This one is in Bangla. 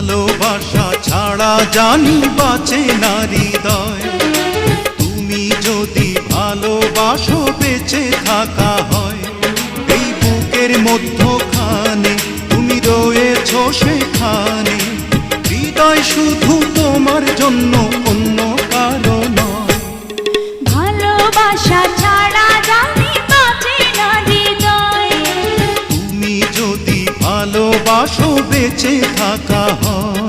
ভালোবাসা ছাড়া জানি বাঁচে না হৃদয়। তুমি যদি ভালোবাসো বেঁচে থাকা হয়। এই বুকের মধ্যখানে তুমি রয়েছো সেখানে, হৃদয় শুধু তোমার জন্য, অন্য কারো নয়। ভালোবাসা ছাড়া জানি বাঁচে না হৃদয়। তুমি যদি ভালোবাসো বেঁচে থাকা হয়।